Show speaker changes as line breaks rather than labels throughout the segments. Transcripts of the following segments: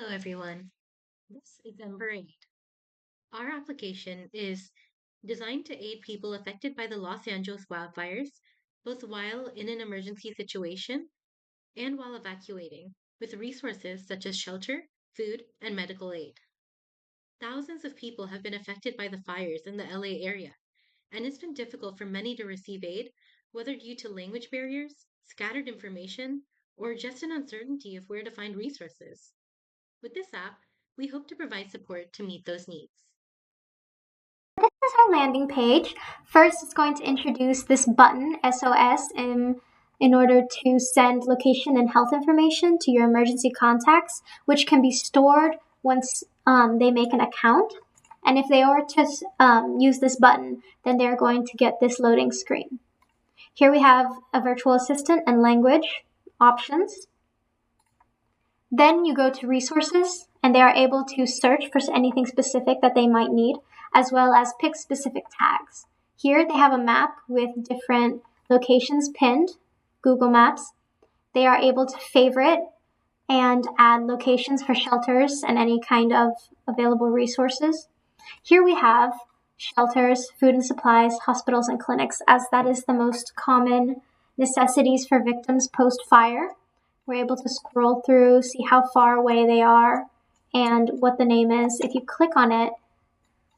Hello, everyone. This is Ember. Our application is designed to aid people affected by the Los Angeles wildfires, both while in an emergency situation and while evacuating, with resources such as shelter, food, and medical aid. Thousands of people have been affected by the fires in the LA area, and it's been difficult for many to receive aid, whether due to language barriers, scattered information, or just an uncertainty of where to find resources. With this app, we hope to provide support to meet those needs.
This is our landing page. First, it's going to introduce this button, SOS, in order to send location and health information to your emergency contacts, which can be stored once they make an account. And if they are to use this button, then they're going to get this loading screen. Here we have a virtual assistant and language options. Then you go to resources, and they are able to search for anything specific that they might need, as well as pick specific tags. Here they have a map with different locations pinned, Google Maps. They are able to favorite and add locations for shelters and any kind of available resources. Here we have shelters, food and supplies, hospitals, and clinics, as that is the most common necessities for victims post-fire. We're able to scroll through, see how far away they are, and what the name is. If you click on it,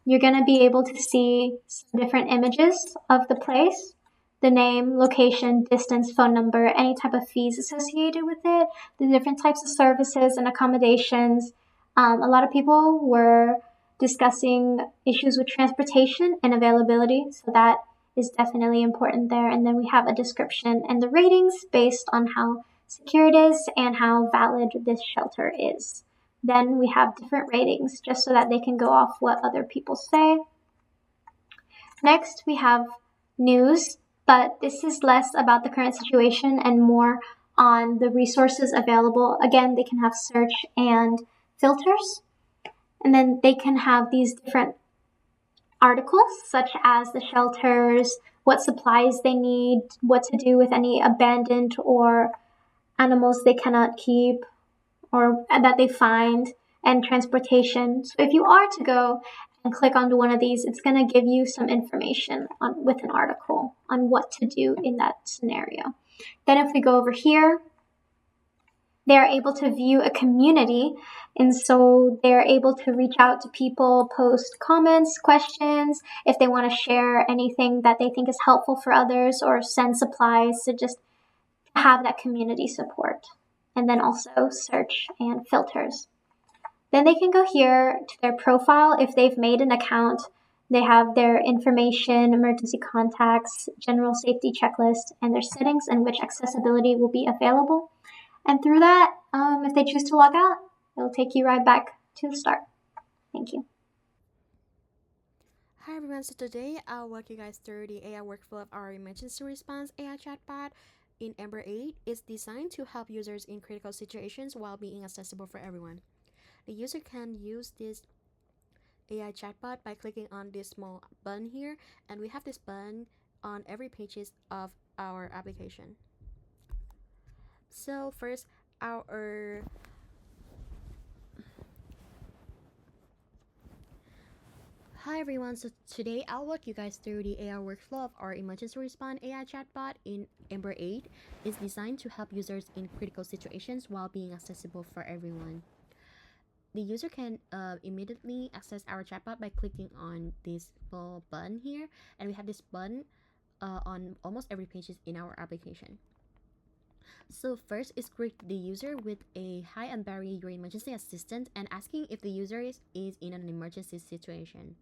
you're going to be able to see some different images of the place, the name, location, distance, phone number, any type of fees associated with it, the different types of services and accommodations. A lot of people were discussing issues with transportation and availability, so that is definitely important there. And then we have a description and the ratings based on how secure it is and how valid this shelter is. Then we have different ratings just so that they can go off what other people say. Next, we have news, but this is less about the current situation and more on the resources available. Again, they can have search and filters, and then they can have these different articles such as the shelters, what supplies they need, what to do with any abandoned or animals they cannot keep or that they find, and transportation. So if you are to go and click onto one of these, it's going to give you some information with an article on what to do in that scenario. Then if we go over here, they're able to view a community, and so they're able to reach out to people, post comments, questions, if they want to share anything that they think is helpful for others, or send supplies to just have that community support. And then also search and filters. Then they can go here to their profile if they've made an account. They have their information, emergency contacts, general safety checklist, and their settings in which accessibility will be available. And through that, if they choose to log out, it'll take you right back to the start. Thank you.
Hi everyone, so today I'll walk you guys through the AI workflow of our emergency response AI chatbot in Ember 8. It's designed to help users in critical situations while being accessible for everyone. The user can use this AI chatbot by clicking on this small button here, and we have this button on every pages of our application. So first, our Hi everyone, so today I'll walk you guys through the AI workflow of our emergency response AI chatbot in Ember 8. It's designed to help users in critical situations while being accessible for everyone. The user can immediately access our chatbot by clicking on this little button here, and we have this button on almost every page in our application. So first is greet the user with a hi, I'm Barry, your emergency assistant, and asking if the user is in an emergency situation.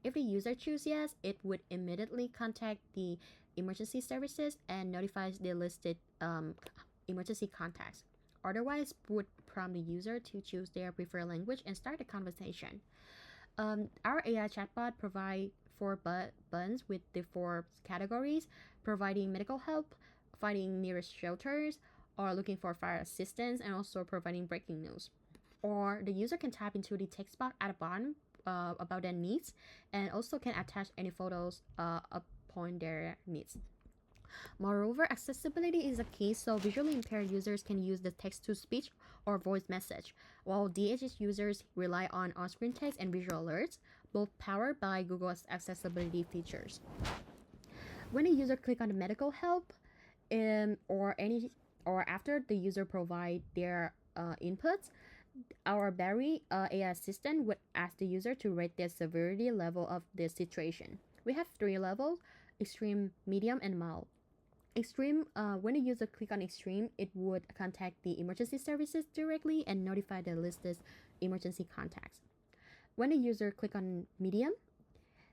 If the user chooses yes, it would immediately contact the emergency services and notifies the listed emergency contacts. Otherwise, would prompt the user to choose their preferred language and start a conversation. Our AI chatbot provides four buttons with the four categories: providing medical help, finding nearest shelters, or looking for fire assistance, and also providing breaking news. Or the user can tap into the text box at the bottom about their needs, and also can attach any photos upon their needs. Moreover, accessibility is a key, so visually impaired users can use the text-to-speech or voice message, while DHS users rely on on-screen text and visual alerts, both powered by Google's accessibility features. When a user click on the medical help, or after the user provide their inputs, our battery AI assistant would ask the user to rate their severity level of the situation. We have 3 levels: extreme, medium, and mild. Extreme, when a user click on extreme, it would contact the emergency services directly and notify the listed emergency contacts. When a user click on medium,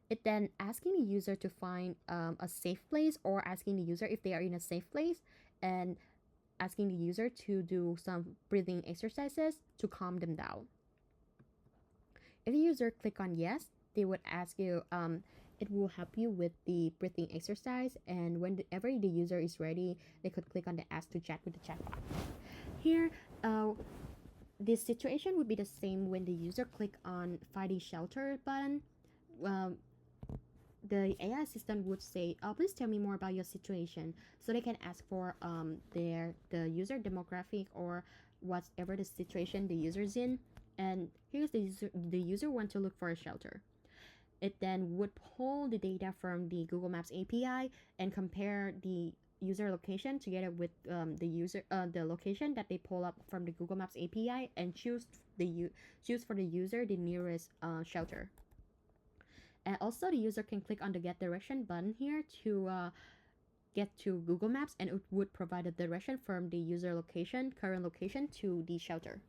it then asking the user to find a safe place, or asking the user if they are in a safe place, and asking the user to do some breathing exercises to calm them down. If the user click on yes, they would ask you, it will help you with the breathing exercise, and whenever the user is ready, they could click on the ask to chat with the chatbot. Here, this situation would be the same when the user click on find a shelter button. The AI assistant would say, please tell me more about your situation. So they can ask for the user demographic or whatever the situation the user's in. And here's the user want to look for a shelter. It then would pull the data from the Google Maps API and compare the user location together with the location that they pull up from the Google Maps API, and choose for the user the nearest shelter. And also the user can click on the get direction button here to get to Google Maps, and it would provide a direction from the user current location to the shelter.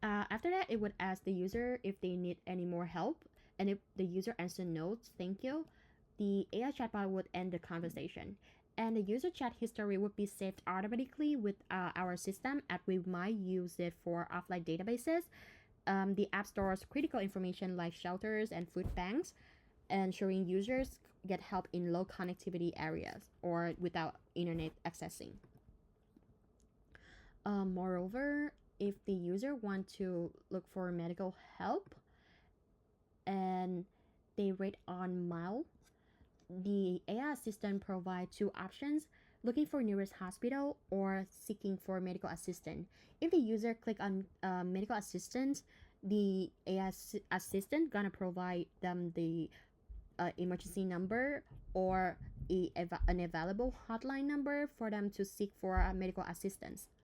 After that, it would ask the user if they need any more help, and if the user answers no, thank you, the AI chatbot would end the conversation. And the user chat history would be saved automatically with our system, as we might use it for offline databases. The app stores critical information like shelters and food banks, ensuring users get help in low connectivity areas or without internet accessing. Moreover, if the user want to look for medical help and they rate on mild, the AI assistant provides 2 options: looking for nearest hospital or seeking for medical assistance. If the user click on medical assistance, the AI assistant gonna provide them the emergency number or an available hotline number for them to seek for medical assistance.